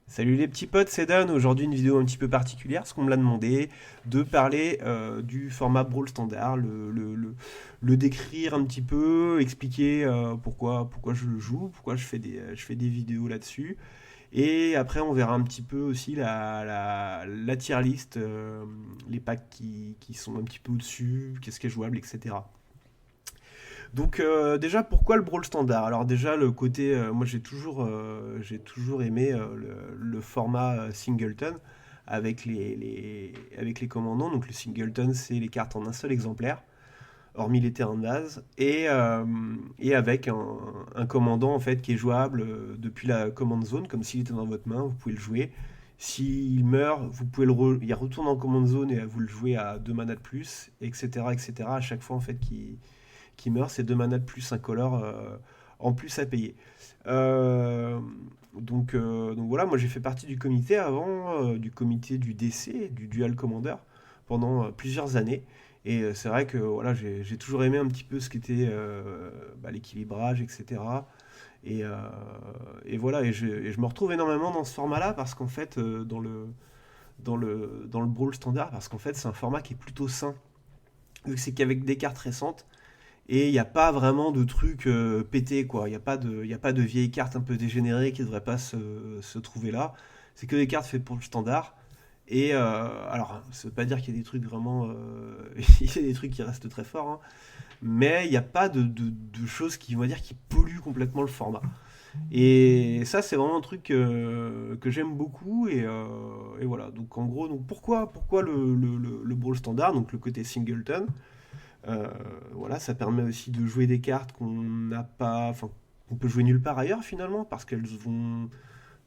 Salut les petits potes, c'est Dan. Aujourd'hui, une vidéo un petit peu particulière, parce qu'on me l'a demandé, de parler du format Brawl Standard, le décrire un petit peu, expliquer pourquoi je le joue, pourquoi je fais des vidéos là-dessus. Et après, on verra un petit peu aussi la tier list, les packs qui sont un petit peu au-dessus, qu'est-ce qui est jouable, etc. Donc déjà pourquoi le brawl standard? Alors déjà le côté, moi j'ai toujours aimé le format singleton avec avec les commandants. Donc le singleton c'est les cartes en un seul exemplaire, hormis les terrains de base, et avec un commandant en fait qui est jouable depuis la command zone, comme s'il était dans votre main, vous pouvez le jouer. S'il meurt, vous pouvez il retourne en command zone et vous le jouez à 2 manas de plus, etc., etc. À chaque fois en fait qui meurt, c'est 2 manas de plus incolore en plus à payer. Euh, donc voilà, moi j'ai fait partie du comité avant, du comité du DC, du Dual Commander, pendant plusieurs années. Et c'est vrai que voilà, j'ai toujours aimé un petit peu ce qu'était l'équilibrage, etc. Et, euh, et voilà, et je me retrouve énormément dans ce format-là parce qu'en fait, dans le Brawl standard, parce qu'en fait, c'est un format qui est plutôt sain. Vu que c'est qu'avec des cartes récentes, et il n'y a pas vraiment de trucs pétés, quoi. Il y a pas de vieilles cartes un peu dégénérées qui ne devraient pas se trouver là. C'est que des cartes faites pour le standard. Et alors, ça veut pas dire qu'il y a des trucs vraiment. Il y a des trucs qui restent très forts, hein, mais il n'y a pas de choses qui, on va dire, qui polluent complètement le format. Et ça, c'est vraiment un truc que j'aime beaucoup. Et voilà. Donc, en gros, pourquoi le Brawl standard, donc le côté singleton. Voilà, ça permet aussi de jouer des cartes qu'on n'a pas, enfin, qu'on peut jouer nulle part ailleurs finalement, parce qu'elles vont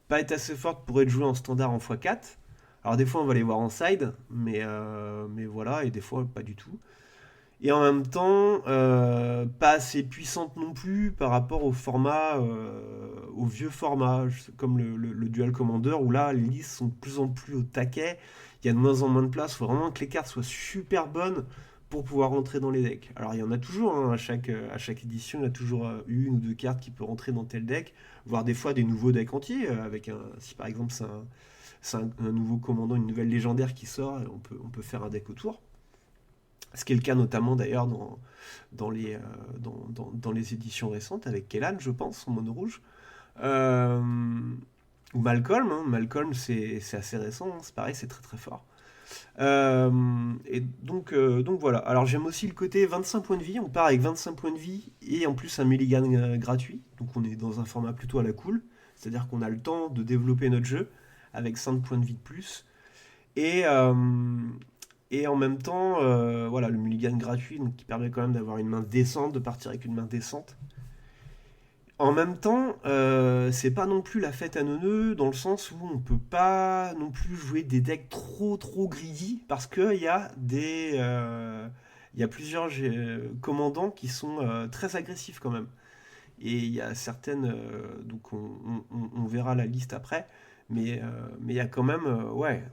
pas être assez fortes pour être jouées en standard en x4. Alors des fois on va les voir en side, mais voilà, et des fois pas du tout. Et en même temps, pas assez puissante non plus par rapport au format, au vieux format, comme le Dual Commander, où là les listes sont de plus en plus au taquet, il y a de moins en moins de place, il faut vraiment que les cartes soient super bonnes pour pouvoir rentrer dans les decks. Alors il y en a toujours, hein, à chaque édition, il y a toujours une ou deux cartes qui peuvent rentrer dans tel deck, voire des fois des nouveaux decks entiers, si par exemple c'est un nouveau commandant, une nouvelle légendaire qui sort, on peut faire un deck autour. Ce qui est le cas notamment d'ailleurs dans dans les éditions récentes avec Kellan, je pense, en mono rouge. Euh, ou Malcolm, hein. Malcolm c'est assez récent, hein. C'est pareil, c'est très très fort. Donc voilà. Alors j'aime aussi le côté 25 points de vie. On part avec 25 points de vie et en plus un mulligan gratuit. Donc on est dans un format plutôt à la cool. C'est-à-dire qu'on a le temps de développer notre jeu avec 5 points de vie de plus. Et, euh, et en même temps, voilà, le mulligan gratuit, donc qui permet quand même d'avoir une main décente, de partir avec une main décente. En même temps, c'est pas non plus la fête à neuneux, dans le sens où on peut pas non plus jouer des decks trop greedy, parce qu'il y a il y a plusieurs commandants qui sont très agressifs quand même. Et il y a certaines, donc on verra la liste après, mais il y a quand même, ouais,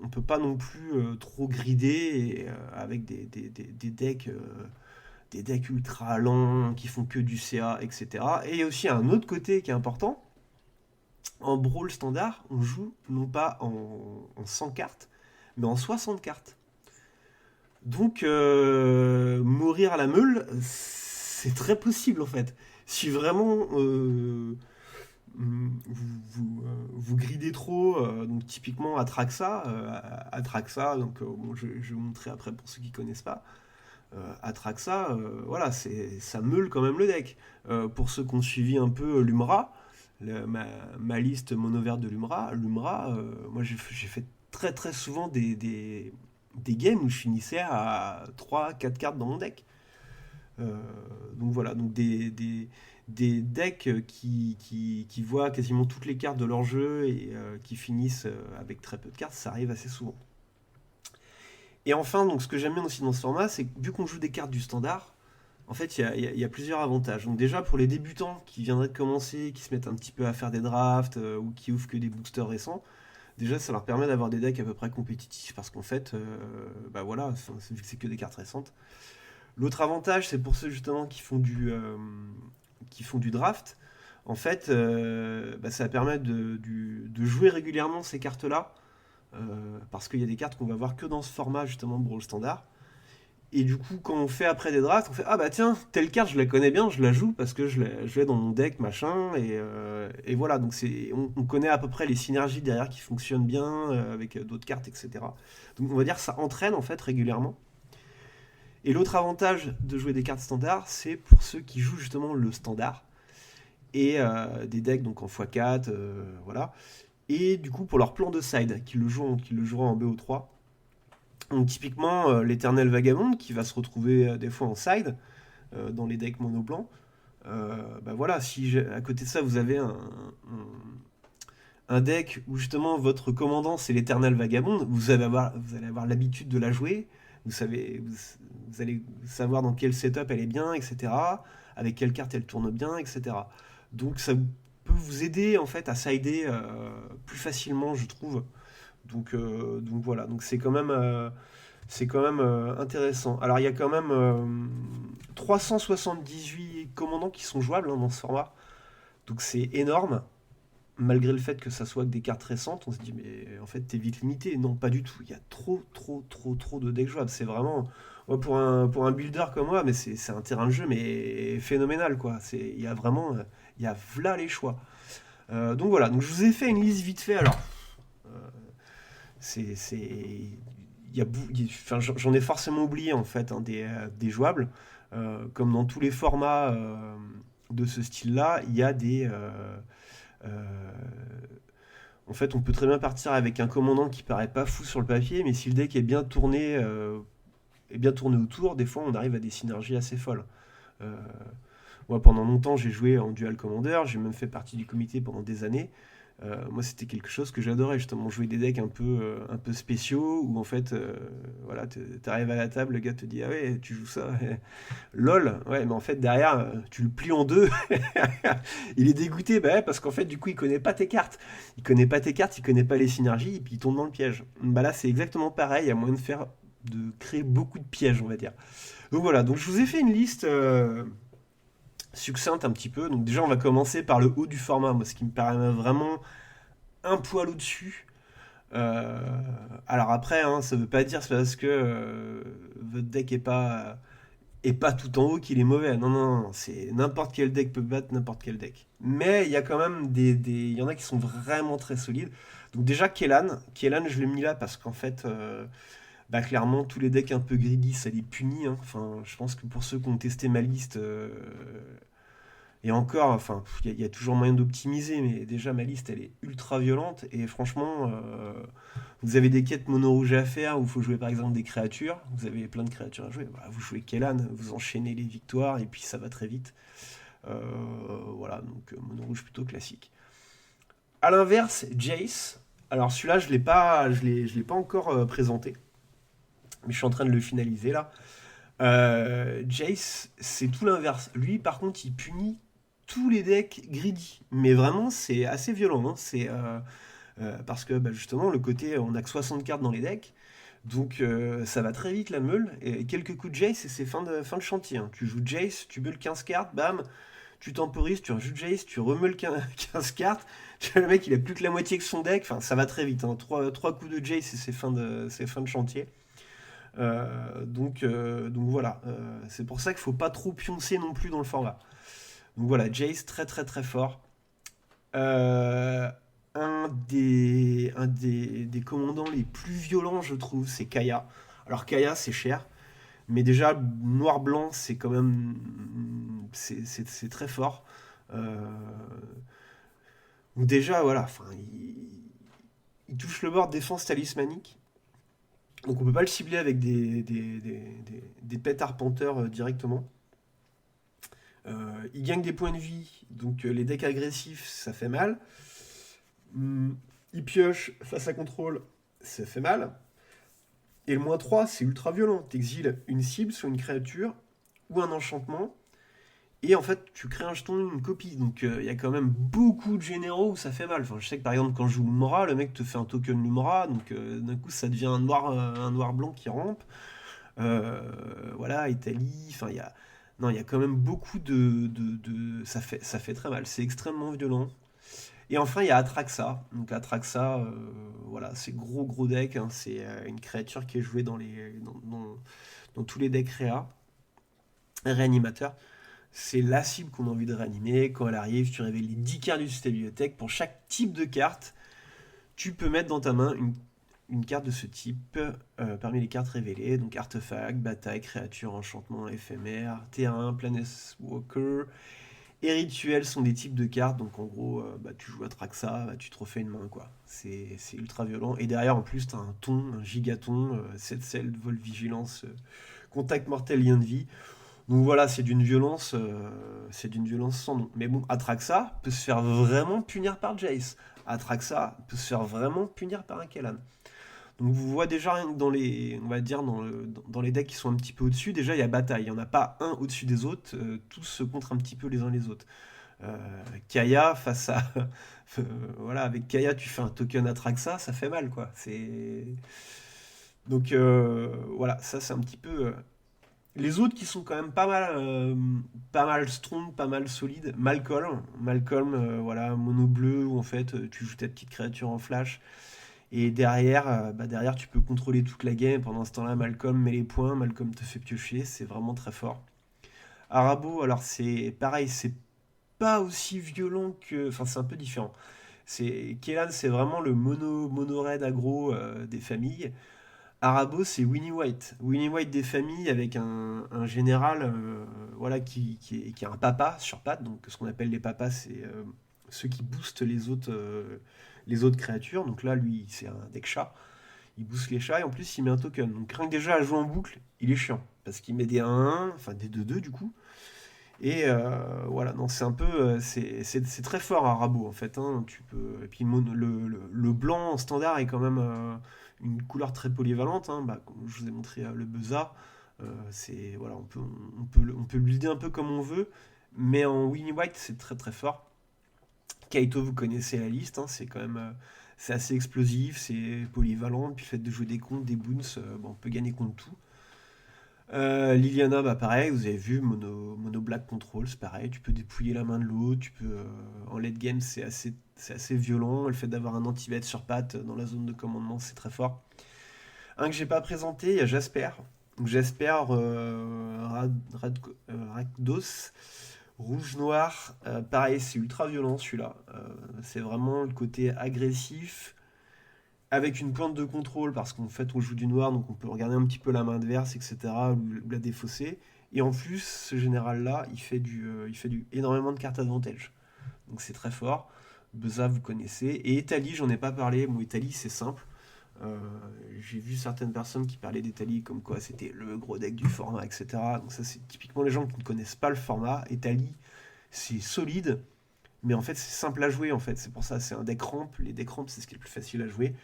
on peut pas non plus trop grider avec des decks ultra lents qui font que du CA, etc. Et il y a aussi un autre côté qui est important. En Brawl standard, on joue non pas en 100 cartes, mais en 60 cartes. Donc, mourir à la meule, c'est très possible en fait. Si vraiment vous gridez trop, donc typiquement Atraxa, donc bon, je vais vous montrer après pour ceux qui connaissent pas. Atraxa, voilà, ça meule quand même le deck. Pour ceux qui ont suivi un peu l'Umra, ma liste mono verte de l'Umra, moi j'ai fait très très souvent des games où je finissais à 3 4 cartes dans mon deck. Euh, donc voilà, donc des decks qui voient quasiment toutes les cartes de leur jeu et qui finissent avec très peu de cartes, ça arrive assez souvent. Et enfin, donc ce que j'aime bien aussi dans ce format, c'est que vu qu'on joue des cartes du standard, en fait, il y a plusieurs avantages. Donc déjà, pour les débutants qui viendraient de commencer, qui se mettent un petit peu à faire des drafts ou qui ouvrent que des boosters récents, déjà, ça leur permet d'avoir des decks à peu près compétitifs parce qu'en fait, bah voilà, vu que c'est que des cartes récentes. L'autre avantage, c'est pour ceux justement qui font du draft. En fait, ça va permettre de jouer régulièrement ces cartes-là, parce qu'il y a des cartes qu'on va voir que dans ce format justement Brawl Standard. Et du coup, quand on fait après des drafts, on fait ah bah tiens, telle carte je la connais bien, je la joue parce que je l'ai dans mon deck, machin, et voilà. Donc on connaît à peu près les synergies derrière qui fonctionnent bien avec d'autres cartes, etc. Donc on va dire que ça entraîne en fait régulièrement. Et l'autre avantage de jouer des cartes standards, c'est pour ceux qui jouent justement le standard et des decks donc en x4, voilà. Et du coup pour leur plan de side, qui le joueront en BO3. Donc typiquement l'éternel vagabond qui va se retrouver des fois en side dans les decks mono blanc. Voilà, si à côté de ça vous avez un deck où justement votre commandant c'est l'éternel vagabond, vous allez avoir l'habitude de la jouer, vous allez savoir dans quel setup elle est bien, etc. Avec quelle carte elle tourne bien, etc. Donc ça peut vous aider en fait à sider plus facilement, je trouve. Donc voilà, donc c'est quand même intéressant. Alors il y a quand même 378 commandants qui sont jouables dans ce format, donc c'est énorme. Malgré le fait que ça soit que des cartes récentes, on se dit mais en fait t'es vite limité. Non, pas du tout. Il y a trop, trop, trop, trop de decks jouables. C'est vraiment, ouais, pour un builder comme moi, mais c'est un terrain de jeu mais phénoménal quoi. Il y a vraiment, il y a v'là les choix. Donc voilà. Donc je vous ai fait une liste vite fait. Alors enfin, j'en ai forcément oublié en fait hein, des jouables. Comme dans tous les formats de ce style-là, il y a euh, en fait, on peut très bien partir avec un commandant qui paraît pas fou sur le papier, mais si le deck est bien tourné autour, des fois on arrive à des synergies assez folles. Euh, Moi, pendant longtemps, j'ai joué en dual commander, j'ai même fait partie du comité pendant des années. Moi, c'était quelque chose que j'adorais, justement, jouer des decks un peu spéciaux, où en fait, voilà, t'arrives à la table, le gars te dit, ah ouais, tu joues ça, lol, ouais, mais en fait, derrière, tu le plies en deux, il est dégoûté, bah ouais, parce qu'en fait, du coup, il connaît pas tes cartes. Il connaît pas tes cartes, il connaît pas les synergies, et puis il tombe dans le piège. Bah là, c'est exactement pareil, il y a moyen de créer beaucoup de pièges, on va dire. Donc voilà, donc je vous ai fait une liste succincte un petit peu. Donc déjà, on va commencer par le haut du format, moi, ce qui me paraît vraiment un poil au-dessus. Euh, alors après, hein, ça veut pas dire c'est parce que votre deck est pas tout en haut qu'il est mauvais. Non, non, non, c'est n'importe quel deck peut battre n'importe quel deck. Mais il y a quand même il y en a qui sont vraiment très solides. Donc déjà Kellan, je l'ai mis là parce qu'en fait, clairement, tous les decks un peu greedy, ça les punit, hein. Enfin, je pense que pour ceux qui ont testé ma liste, et encore, enfin, il y a toujours moyen d'optimiser, mais déjà ma liste elle est ultra violente et franchement, vous avez des quêtes mono rouge à faire où il faut jouer par exemple des créatures, vous avez plein de créatures à jouer, bah, vous jouez Kellan, vous enchaînez les victoires et puis ça va très vite. Euh, voilà, donc mono rouge plutôt classique. À l'inverse, Jace, alors celui-là je l'ai pas encore présenté, mais je suis en train de le finaliser là. Jace, c'est tout l'inverse. Lui, par contre, il punit tous les decks greedy. Mais vraiment, c'est assez violent, hein. Parce que justement, le côté, on a que 60 cartes dans les decks. Donc ça va très vite la meule. Et quelques coups de Jace et c'est fin de chantier, hein. Tu joues Jace, tu meules 15 cartes, bam, tu temporises, tu rejoues Jace, tu remeules 15 cartes. Le mec, il a plus que la moitié que son deck. Enfin, ça va très vite, hein. Trois coups de Jace et c'est fin de chantier. Donc voilà, c'est pour ça qu'il faut pas trop pioncer non plus dans le format. Donc voilà, Jace très très très fort. Euh, un des commandants les plus violents, je trouve, c'est Kaya. Alors Kaya, c'est cher, mais déjà noir-blanc, c'est quand même c'est très fort. Euh, donc déjà voilà, enfin il touche le board défense talismanique. Donc on peut pas le cibler avec des pets arpenteurs directement. Il gagne des points de vie, donc les decks agressifs, ça fait mal. Il pioche face à contrôle, ça fait mal. Et le -3, c'est ultra violent. T'exiles une cible sur une créature ou un enchantement. Et en fait, tu crées un jeton, une copie. Donc il y a quand même beaucoup de généraux où ça fait mal. Enfin, je sais que par exemple, quand je joue Lumora, le mec te fait un token Lumora. Donc d'un coup, ça devient un noir blanc qui rampe. Voilà, Italie. Enfin, Non, il y a quand même beaucoup ça fait très mal, c'est extrêmement violent. Et enfin, il y a Atraxa. Donc Atraxa, voilà, c'est gros gros deck, hein. C'est une créature qui est jouée dans tous les decks réanimateurs. C'est la cible qu'on a envie de réanimer. Quand elle arrive, tu révèles les 10 cartes du système bibliothèque. Pour chaque type de carte, tu peux mettre dans ta main une carte de ce type parmi les cartes révélées. Donc artefact, bataille, créature, enchantement, éphémère, terrain, planeswalker et rituel sont des types de cartes. Donc en gros, bah, tu joues à Traxa, bah, tu te refais une main quoi. C'est ultra violent. Et derrière en plus, tu as un gigaton, 7 sel, vol, vigilance, contact mortel, lien de vie. Donc voilà, c'est d'une violence sans nom. Mais bon, Atraxa peut se faire vraiment punir par Jace. Atraxa peut se faire vraiment punir par un Kellan. Donc vous voyez déjà rien que dans les, on va dire dans les decks qui sont un petit peu au-dessus, déjà il y a bataille. Il n'y en a pas un au-dessus des autres, tous se contre un petit peu les uns les autres. Euh, Kaya face à, voilà, avec Kaya tu fais un token Atraxa, ça fait mal quoi. C'est donc voilà, ça c'est un petit peu. Les autres qui sont quand même pas mal strong, pas mal solides. Malcolm, voilà, mono bleu où en fait tu joues ta petite créature en flash. Et derrière, derrière, tu peux contrôler toute la game. Pendant ce temps-là, Malcolm met les points, Malcolm te fait piocher, c'est vraiment très fort. Arabo, alors c'est pareil, c'est pas aussi violent que. Enfin, c'est un peu différent. Kellan, c'est vraiment le mono raid aggro des familles. Arabo, c'est Winnie White. Winnie White des familles avec un général voilà, qui a un papa sur patte. Donc, ce qu'on appelle les papas, c'est ceux qui boostent les autres créatures. Donc là, lui, c'est un deck chat. Il booste les chats et en plus, il met un token. Donc, rien que déjà à jouer en boucle, il est chiant. Parce qu'il met des 1-1, enfin des 2-2 du coup. Et voilà, non, c'est un peu. C'est très fort Arabo en fait, hein. Tu peux, et puis le blanc en standard est quand même une couleur très polyvalente, hein. Bah, comme je vous ai montré le Buzza, voilà, on peut le builder un peu comme on veut, mais en Winnie White c'est très très fort. Kaito, vous connaissez la liste, hein, c'est quand même. C'est assez explosif, c'est polyvalent, puis le fait de jouer des comptes, des boons, bon, on peut gagner contre tout. Liliana, bah pareil, vous avez vu, mono black control, c'est pareil, tu peux dépouiller la main de l'autre, en late game c'est assez violent, le fait d'avoir un anti-bet sur patte dans la zone de commandement c'est très fort. Un que j'ai pas présenté, il y a Jasper. Donc Jasper, Rakdos, rouge-noir, pareil c'est ultra violent celui-là. C'est vraiment le côté agressif, avec une pointe de contrôle, parce qu'en fait on joue du noir, donc on peut regarder un petit peu la main adverse, etc., ou la défausser. Et en plus, ce général-là, il fait énormément de cartes advantage. Donc c'est très fort. Beza, vous connaissez. Et Italie, j'en ai pas parlé. Bon, Italie, c'est simple. Euh, j'ai vu certaines personnes qui parlaient d'Italie comme quoi c'était le gros deck du format, etc. Donc ça, c'est typiquement les gens qui ne connaissent pas le format. Italie, c'est solide, mais en fait, c'est simple à jouer, en fait. C'est pour ça, c'est un deck ramp. Les decks ramp, c'est ce qui est le plus facile à jouer.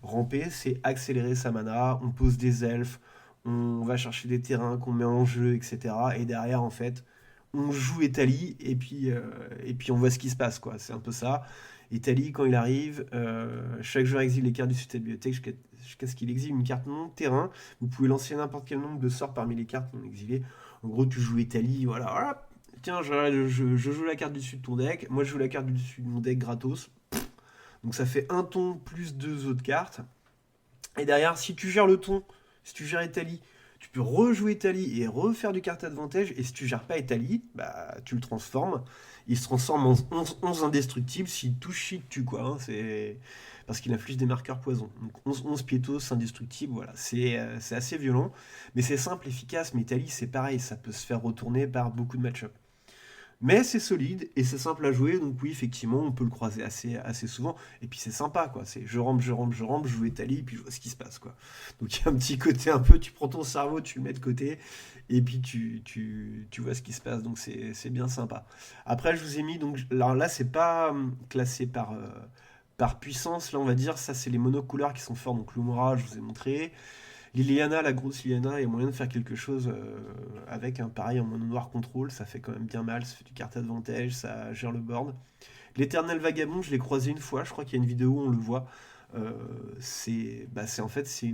Ramper, c'est accélérer sa mana, on pose des elfes, on va chercher des terrains qu'on met en jeu, etc. Et derrière, en fait, on joue Italie et puis on voit ce qui se passe, quoi. C'est un peu ça. Italie, quand il arrive, chaque joueur exile les cartes du site de bibliothèque jusqu'à ce qu'il exile une carte non terrain. Vous pouvez lancer n'importe quel nombre de sorts parmi les cartes non exilées. En gros, tu joues Italie, voilà. Voilà. Tiens, je joue la carte du dessus de ton deck. Moi, je joue la carte du dessus de mon deck gratos. Donc ça fait un ton plus deux autres cartes. Et derrière, si tu gères le ton, si tu gères Italie, tu peux rejouer Italie et refaire du carte advantage. Et si tu gères pas Italie, bah tu le transformes. Il se transforme en 11 indestructible. S'il touche, il tue quoi, hein. C'est parce qu'il inflige des marqueurs poison. Donc 11 piétos indestructible, voilà. C'est assez violent. Mais c'est simple, efficace. Mais Italie, c'est pareil. Ça peut se faire retourner par beaucoup de match-up. Mais c'est solide et c'est simple à jouer, donc oui, effectivement, on peut le croiser assez souvent. Et puis c'est sympa, quoi. C'est je joue Italie, puis je vois ce qui se passe, quoi. Donc il y a un petit côté un peu, tu prends ton cerveau, tu le mets de côté, et puis tu vois ce qui se passe, donc c'est bien sympa. Après, je vous ai mis, donc alors là, c'est pas classé par puissance, là, on va dire, ça, c'est les monocouleurs qui sont forts, donc Lumora, je vous ai montré. Liliana, la grosse Liliana, il y a moyen de faire quelque chose avec un pareil en mono noir contrôle, ça fait quand même bien mal, ça fait du carte advantage, ça gère le board. L'éternel vagabond, je l'ai croisé une fois, je crois qu'il y a une vidéo où on le voit. Euh, c'est en fait c'est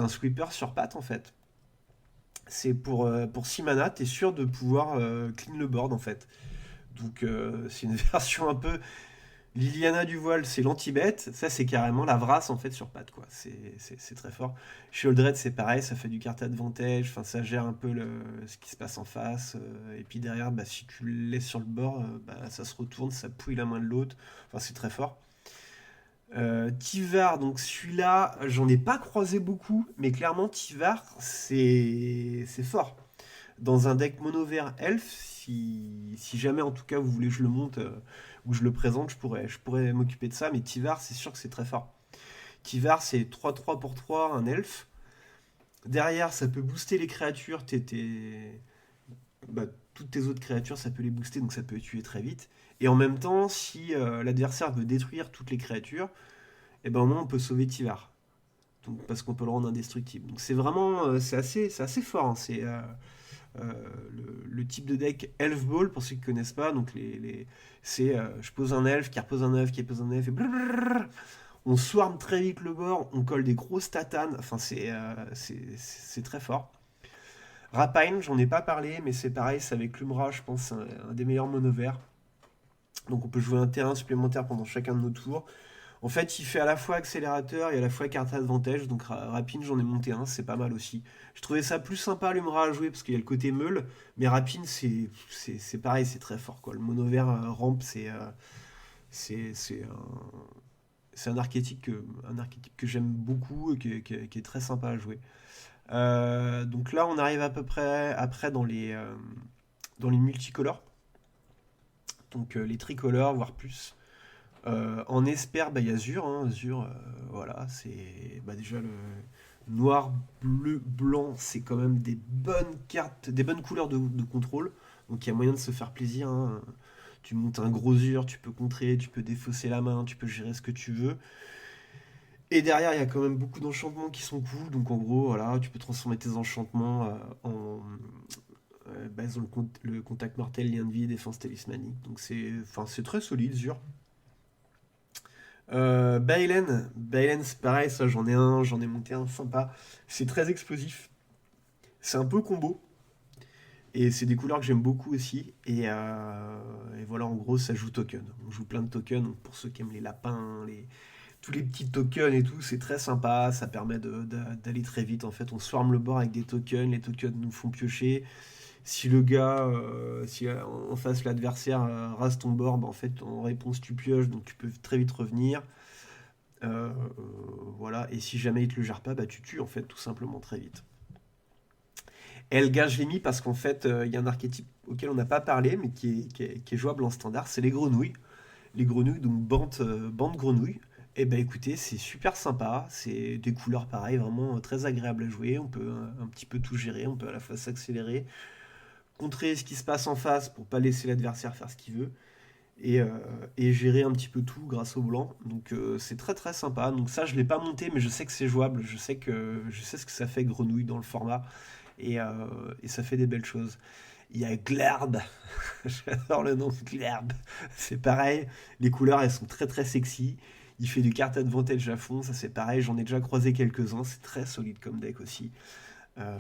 un sweeper sur patte en fait. C'est pour 6 mana, t'es sûr de pouvoir clean le board en fait. Donc c'est une version un peu. Liliana du voile, c'est l'anti-bête. Ça, c'est carrément la vrasse en fait sur patte, quoi. C'est très fort. Shieldred, c'est pareil, ça fait du carte advantage. Enfin, ça gère un peu ce qui se passe en face. Et puis derrière, bah, si tu le laisses sur le bord, bah, ça se retourne, ça pouille la main de l'autre. Enfin, c'est très fort. Tivar, donc celui-là, j'en ai pas croisé beaucoup, mais clairement, Tivar, c'est fort. Dans un deck mono vert elf, si jamais en tout cas vous voulez que je le monte ou que je le présente, je pourrais m'occuper de ça, mais Tivar, c'est sûr que c'est très fort. Tivar, c'est 3-3 pour 3, un elf. Derrière, ça peut booster les créatures, bah, toutes tes autres créatures, ça peut les booster, donc ça peut les tuer très vite. Et en même temps, si l'adversaire veut détruire toutes les créatures, et ben au moins on peut sauver Tivar. Donc, parce qu'on peut le rendre indestructible. Donc c'est vraiment, c'est assez fort, hein. Euh, le type de deck Elf Ball, pour ceux qui ne connaissent pas, donc c'est je pose un elfe, qui repose un elfe, qui repose un elfe, et blablabla. On swarm très vite le bord, on colle des grosses tatanes, enfin c'est très fort. Rapine, j'en ai pas parlé, mais c'est pareil, c'est avec Lumra, je pense, un des meilleurs mono verts. Donc on peut jouer un terrain supplémentaire pendant chacun de nos tours. En fait, il fait à la fois accélérateur et à la fois carte advantage. Donc Rapine, j'en ai monté un, c'est pas mal aussi. Je trouvais ça plus sympa Lumra à jouer parce qu'il y a le côté meule. Mais Rapine, c'est pareil, c'est très fort, quoi. Le mono vert rampe, c'est un archétype que j'aime beaucoup et qui est très sympa à jouer. Donc là, on arrive à peu près après dans les multicolores. Donc les tricolores, voire plus. En Esper, bah, il y a Zur, hein. Zur, voilà, c'est bah, déjà le noir, bleu, blanc, c'est quand même des bonnes cartes, des bonnes couleurs de contrôle. Donc il y a moyen de se faire plaisir, hein. Tu montes un gros Zur, tu peux contrer, tu peux défausser la main, tu peux gérer ce que tu veux. Et derrière, il y a quand même beaucoup d'enchantements qui sont cool. Donc en gros, voilà, tu peux transformer tes enchantements en basant le contact mortel, lien de vie, défense talismanique. Donc c'est très solide, Zur. Bailen, c'est pareil, ça j'en ai monté un sympa. C'est très explosif. C'est un peu combo. Et c'est des couleurs que j'aime beaucoup aussi. Et voilà, en gros, ça joue token. On joue plein de tokens. Donc pour ceux qui aiment les lapins, tous les petits tokens et tout, c'est très sympa. Ça permet d'aller très vite. En fait, on swarm le bord avec des tokens. Les tokens nous font piocher. Si le gars, si en face l'adversaire rase ton bord, bah, en fait, en réponse, tu pioches. Donc tu peux très vite revenir. Euh, voilà, et si jamais il te le gère pas, bah tu tues en fait tout simplement très vite. Elga, je l'ai mis parce qu'en fait, il y a un archétype auquel on n'a pas parlé, mais qui est jouable en standard, c'est les grenouilles. Les grenouilles, donc bande grenouille. Et bah écoutez, c'est super sympa, c'est des couleurs pareilles, vraiment très agréable à jouer. On peut un petit peu tout gérer, on peut à la fois s'accélérer, contrer ce qui se passe en face pour pas laisser l'adversaire faire ce qu'il veut et, euh, et gérer un petit peu tout grâce au blanc. Donc c'est très très sympa. Donc ça je l'ai pas monté mais je sais que c'est jouable, je sais ce que ça fait grenouille dans le format et ça fait des belles choses. Il y a Glarb, j'adore le nom Glarb. C'est pareil, les couleurs elles sont très très sexy. Il fait du carte advantage à fond, ça c'est pareil, j'en ai déjà croisé quelques-uns, c'est très solide comme deck aussi. Euh,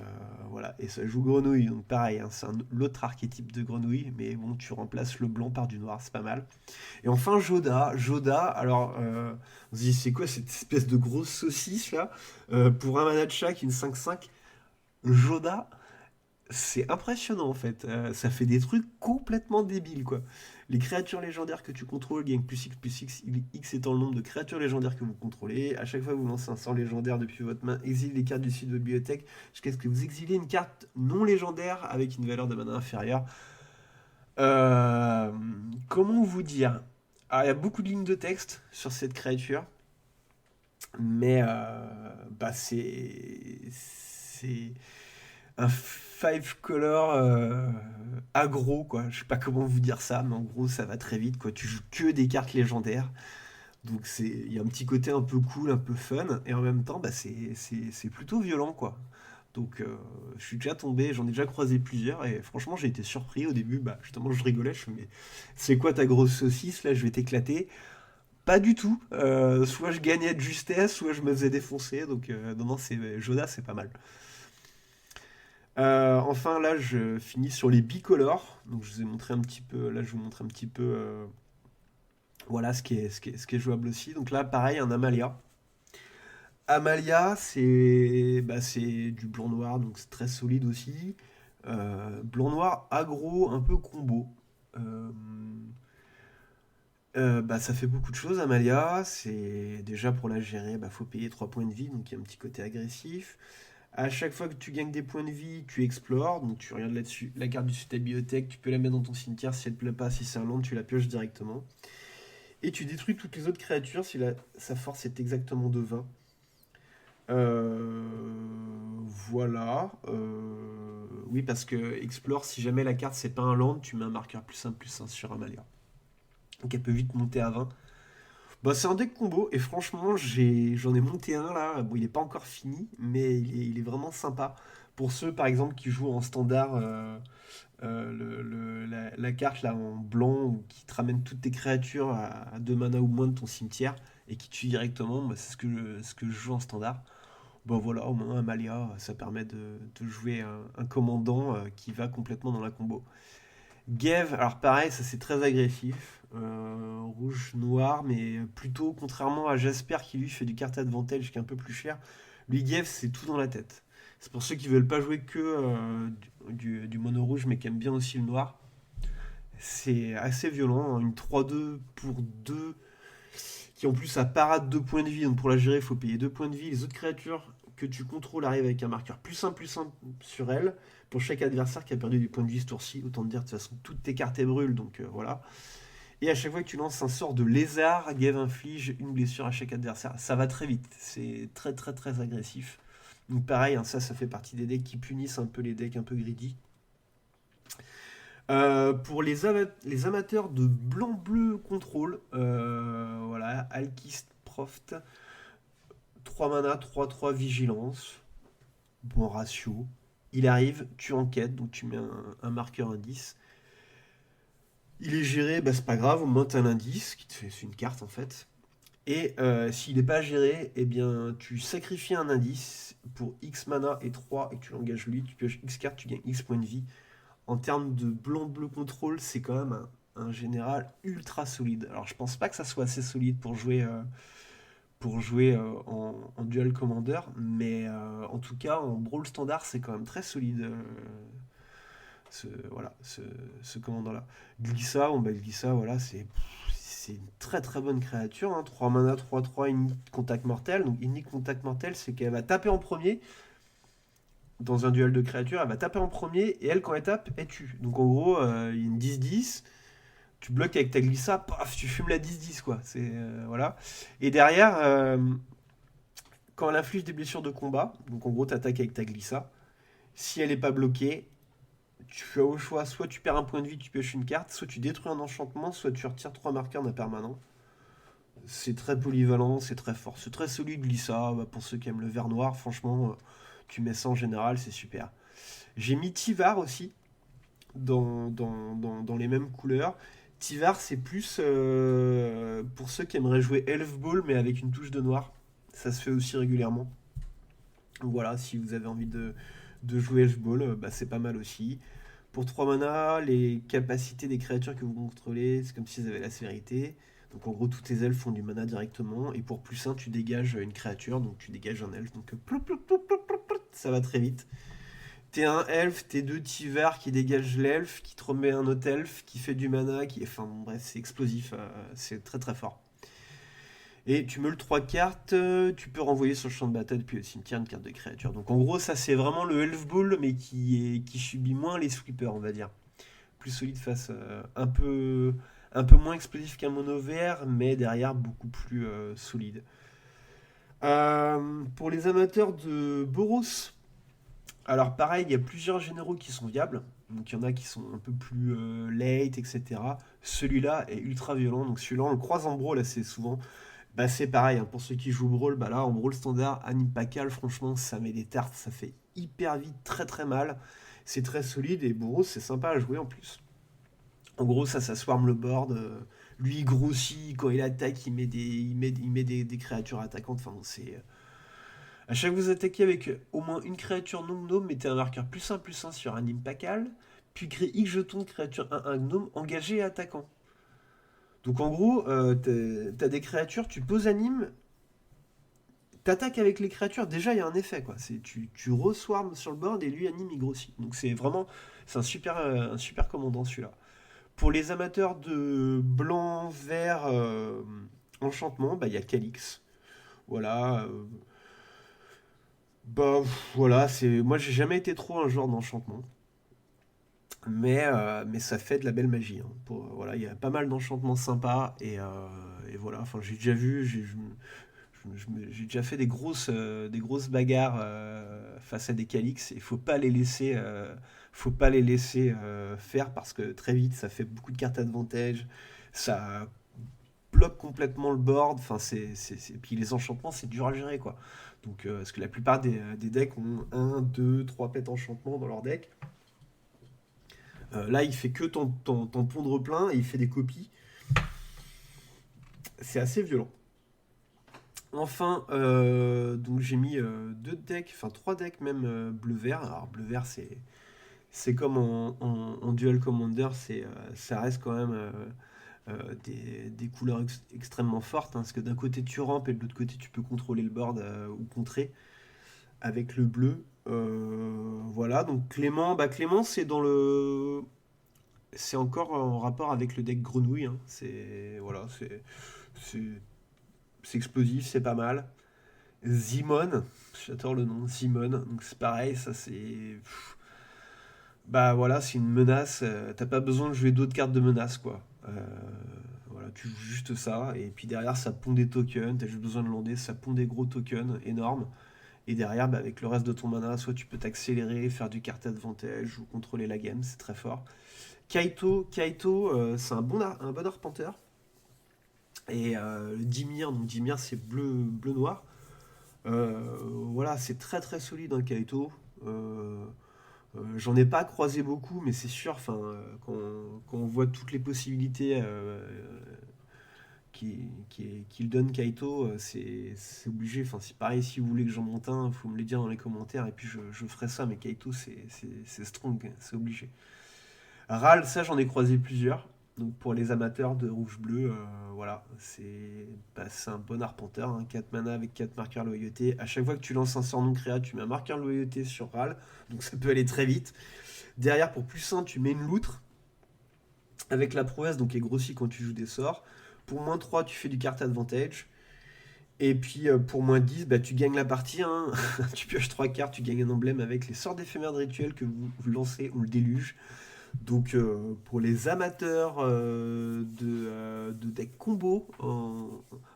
voilà, et ça joue grenouille, donc pareil, hein, c'est l'autre archétype de grenouille, mais bon, tu remplaces le blanc par du noir, c'est pas mal. Et enfin, Joda, alors, on se dit, c'est quoi cette espèce de grosse saucisse là? Pour un mana de chaque, une 5/5, Joda, c'est impressionnant en fait. Ça fait des trucs complètement débiles quoi. Les créatures légendaires que tu contrôles gagnent plus X, X étant le nombre de créatures légendaires que vous contrôlez. À chaque fois que vous lancez un sort légendaire depuis votre main, exilez les cartes du sud de votre bibliothèque jusqu'à ce que vous exiliez une carte non légendaire avec une valeur de mana inférieure. Euh, Comment vous dire? Ah, il y a beaucoup de lignes de texte sur cette créature, mais bah c'est un five color aggro quoi. Je sais pas comment vous dire ça, mais en gros ça va très vite quoi. Tu joues que des cartes légendaires, donc il y a un petit côté un peu cool, un peu fun, et en même temps bah c'est plutôt violent quoi. Donc je suis déjà tombé, j'en ai déjà croisé plusieurs et franchement j'ai été surpris au début. Bah justement je rigolais, je me mais c'est quoi ta grosse saucisse là? Je vais t'éclater. Pas du tout. Soit je gagnais de justesse, soit je me faisais défoncer. Donc non non c'est Joda c'est pas mal. Enfin, là, je finis sur les bicolores. Donc, je vous ai montré un petit peu. Là, je vous montre un petit peu. Voilà ce qui est jouable aussi. Donc là, pareil, un Amalia. Amalia, c'est du blanc-noir, donc c'est très solide aussi. Blanc-noir aggro, un peu combo. Euh, Ça fait beaucoup de choses, Amalia. C'est déjà pour la gérer, faut payer 3 points de vie, donc il y a un petit côté agressif. À chaque fois que tu gagnes des points de vie, tu explores, donc tu regardes là-dessus la carte de ta bibliothèque, tu peux la mettre dans ton cimetière si elle te plaît pas, si c'est un land, tu la pioches directement. Et tu détruis toutes les autres créatures si sa force est exactement de 20. Voilà. Oui, parce que Explore, si jamais la carte c'est pas un land, tu mets un marqueur plus 1 sur Amalia. Donc elle peut vite monter à 20. C'est un deck combo, et franchement, j'en ai monté un là. Bon, il est pas encore fini, mais il est vraiment sympa. Pour ceux, par exemple, qui jouent en standard la carte là en blanc, ou qui te ramène toutes tes créatures à 2 mana ou moins de ton cimetière, et qui tue directement, c'est ce que je joue en standard. Voilà, au moins Amalia, ça permet de jouer un commandant qui va complètement dans la combo. Gave, alors pareil, ça c'est très agressif. Rouge-noir, mais plutôt, contrairement à Jasper qui lui fait du carte advantage qui est un peu plus cher, lui Gave c'est tout dans la tête. C'est pour ceux qui veulent pas jouer que du mono rouge mais qui aiment bien aussi le noir. C'est assez violent, hein, une 3-2 pour 2 qui en plus a parade 2 points de vie, donc pour la gérer il faut payer 2 points de vie. Les autres créatures que tu contrôles arrivent avec un marqueur +1/+1 sur elle pour chaque adversaire qui a perdu du point de vie ce tour-ci. Autant te dire, de toute façon, toutes tes cartes elles brûlent, donc voilà. Et à chaque fois que tu lances un sort de lézard, Gave inflige une blessure à chaque adversaire. Ça va très vite, c'est très très très agressif. Donc pareil, hein, ça fait partie des decks qui punissent un peu les decks un peu greedy. Pour les amateurs de blanc-bleu contrôle, voilà, Alkist Proft, 3 mana, 3-3 vigilance, bon ratio. Il arrive, tu enquêtes, donc tu mets un marqueur indice. Il est géré, c'est pas grave, au moins t'as un indice, qui te fait, c'est une carte en fait. Et s'il n'est pas géré, eh bien tu sacrifies un indice pour X mana et 3 et tu l'engages lui, tu pioches X cartes, tu gagnes X points de vie. En termes de blanc-bleu contrôle, c'est quand même un général ultra solide. Alors je pense pas que ça soit assez solide pour jouer en dual commander, mais en tout cas en brawl standard c'est quand même très solide voilà, ce commandant-là. Glissa, Glissa, voilà, c'est une très très bonne créature, hein. 3 mana, 3-3, unique contact mortel. Donc unique contact mortel, c'est qu'elle va taper en premier, dans un duel de créatures, elle va taper en premier, et elle, quand elle tape, elle tue. Donc en gros, il y a une 10-10, tu bloques avec ta glissa, paf, tu fumes la 10-10, quoi. Voilà. Et derrière, quand elle inflige des blessures de combat, donc en gros, tu attaques avec ta glissa, si elle n'est pas bloquée, tu as au choix, soit tu perds un point de vie, tu pioches une carte, soit tu détruis un enchantement, soit tu retires 3 marqueurs d'un permanent. C'est très polyvalent, c'est très fort, c'est très solide, Glissa. Pour ceux qui aiment le vert noir, franchement, tu mets ça en général, c'est super. J'ai mis Tivar aussi, dans les mêmes couleurs. Tivar, c'est plus pour ceux qui aimeraient jouer Elf Ball, mais avec une touche de noir. Ça se fait aussi régulièrement. Donc voilà, si vous avez envie de jouer Elf Ball, c'est pas mal aussi. Pour 3 mana, les capacités des créatures que vous contrôlez, c'est comme s'ils avaient la sévérité. Donc en gros, tous tes elfes font du mana directement. Et pour +1, tu dégages une créature, donc tu dégages un elfe. Donc ça va très vite. T'es un elfe, t'es deux Tivar qui dégagent l'elfe, qui te remet un autre elfe, qui fait du mana, Enfin bon, bref, c'est explosif, c'est très très fort. Et tu meules 3 cartes, tu peux renvoyer sur le champ de bataille depuis le cimetière une carte de créature. Donc en gros, ça c'est vraiment le Elf Ball, mais qui subit moins les sweepers, on va dire. Plus solide face, un peu moins explosif qu'un mono vert, mais derrière beaucoup plus solide. Pour les amateurs de Boros, alors pareil, il y a plusieurs généraux qui sont viables. Donc il y en a qui sont un peu plus late, etc. Celui-là est ultra violent, donc celui-là on le croise en brawl assez souvent. C'est pareil, hein, pour ceux qui jouent Brawl, là, en Brawl standard, anime pas cal, franchement, ça met des tartes, ça fait hyper vite, très très mal. C'est très solide et Boros, c'est sympa à jouer en plus. En gros, ça swarm le board. Lui, il grossit, quand il attaque, il met des créatures attaquantes. Enfin, À chaque fois que vous attaquez avec au moins une créature non gnome, mettez un marqueur +1/+1 sur un impacal, puis créez X jetons de créature 1/1 gnome engagé et attaquant. Donc en gros, t'as des créatures, tu poses anime, t'attaques avec les créatures, déjà il y a un effet quoi. Tu re-swarm sur le board et lui anime il grossit. Donc c'est vraiment, c'est un super commandant celui-là. Pour les amateurs de blanc, vert, enchantement, bah il y a Calix. Voilà. Bah voilà, moi j'ai jamais été trop un joueur d'enchantement. Mais ça fait de la belle magie, hein. Voilà, il y a pas mal d'enchantements sympas et voilà. Enfin, j'ai déjà vu, j'ai déjà fait des grosses bagarres face à des Calix. Il faut pas les laisser faire parce que très vite ça fait beaucoup de cartes advantage, ça bloque complètement le board. Enfin, puis les enchantements c'est dur à gérer quoi. Donc, parce que la plupart des decks ont un, 2, 3 pets enchantements dans leur deck. Là, il fait que ton pondre plein et il fait des copies. C'est assez violent. Enfin, donc j'ai mis deux decks, enfin trois decks même bleu-vert. Alors bleu-vert, c'est comme en Duel Commander, ça reste quand même des couleurs extrêmement fortes, hein, parce que d'un côté tu rampes et de l'autre côté tu peux contrôler le board ou contrer avec le bleu. Voilà, donc Clément, bah Clément c'est encore en rapport avec le deck grenouille, hein. C'est c'est explosif, c'est pas mal. Zimon, j'adore le nom, Zimon. Donc c'est pareil, ça c'est bah voilà, c'est une menace. T'as pas besoin de jouer d'autres cartes de menace quoi. Voilà, tu joues juste ça et puis derrière ça pond des tokens. T'as juste besoin de lander, ça pond des gros tokens énormes. Et derrière, bah, avec le reste de ton mana, soit tu peux t'accélérer, faire du card advantage ou contrôler la game, c'est très fort. Kaito, c'est un bon arpenteur. Et Dimir, donc Dimir c'est bleu-noir. Voilà, c'est très très solide un Kaito. Euh, J'en ai pas croisé beaucoup, mais c'est sûr, enfin, quand on voit toutes les possibilités qu'il donne Kaito, c'est obligé. Enfin, c'est pareil, si vous voulez que j'en monte un, il faut me le dire dans les commentaires, et puis je ferai ça, mais Kaito, c'est strong, c'est obligé. Ral, ça j'en ai croisé plusieurs. Donc pour les amateurs de rouge-bleu, voilà, c'est un bon arpenteur, hein, 4 mana avec 4 marqueurs loyauté. À chaque fois que tu lances un sort non créa, tu mets un marqueur loyauté sur Ral, donc ça peut aller très vite. Derrière, pour plus 1, tu mets une loutre avec la prouesse, donc qui est grossie quand tu joues des sorts. Pour -3, tu fais du card advantage. Et puis pour -10, bah, tu gagnes la partie, hein. Tu pioches 3 cartes, tu gagnes un emblème avec les sorts d'éphémère de rituel que vous lancez ou le déluge. Donc pour les amateurs de deck combo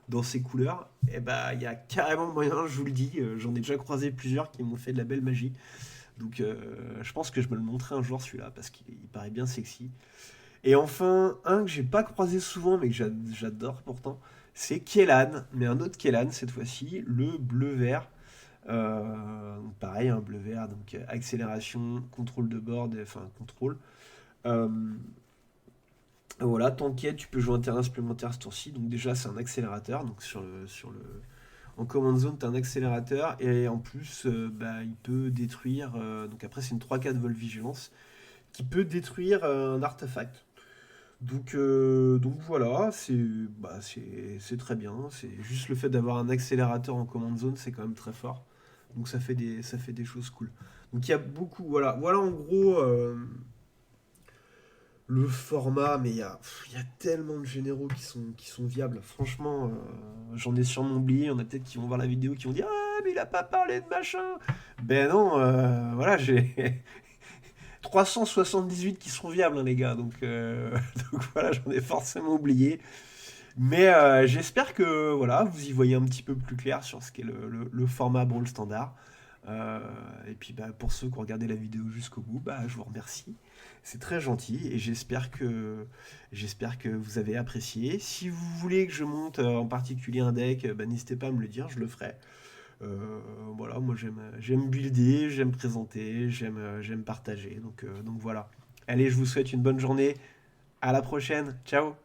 dans ces couleurs, eh ben, il y a carrément moyen, je vous le dis, j'en ai déjà croisé plusieurs qui m'ont fait de la belle magie. Donc je pense que je me le montrerai un jour celui-là parce qu'il paraît bien sexy. Et enfin, un que j'ai pas croisé souvent mais que j'adore pourtant, c'est Kellan, mais un autre Kellan cette fois-ci, le bleu-vert. Donc pareil, un bleu-vert, donc accélération, contrôle de board, enfin contrôle. Euh, voilà, t'enquêtes, tu peux jouer un terrain supplémentaire ce tour-ci. Donc déjà, c'est un accélérateur. Donc en command zone, t'as un accélérateur. Et en plus, bah, il peut détruire... donc après, c'est une 3-4 vol vigilance qui peut détruire un artefact. Donc voilà, c'est très bien. C'est juste le fait d'avoir un accélérateur en command zone, c'est quand même très fort. Donc ça fait des choses cool. Donc il y a beaucoup... Voilà en gros... le format, mais il y a tellement de généraux qui sont viables. Franchement, j'en ai sûrement oublié. Il y en a peut-être qui vont voir la vidéo qui vont dire ah, mais il a pas parlé de machin. Ben non, voilà, j'ai 378 qui sont viables, hein, les gars. Donc, donc voilà, j'en ai forcément oublié. Mais j'espère que voilà, vous y voyez un petit peu plus clair sur ce qu'est le format Brawl Standard. Euh, et puis bah, pour ceux qui ont regardé la vidéo jusqu'au bout, bah, je vous remercie. C'est très gentil et j'espère que vous avez apprécié. Si vous voulez que je monte en particulier un deck, bah, n'hésitez pas à me le dire, je le ferai. Voilà, moi j'aime builder, j'aime présenter, j'aime partager. Donc voilà. Allez, je vous souhaite une bonne journée. À la prochaine. Ciao.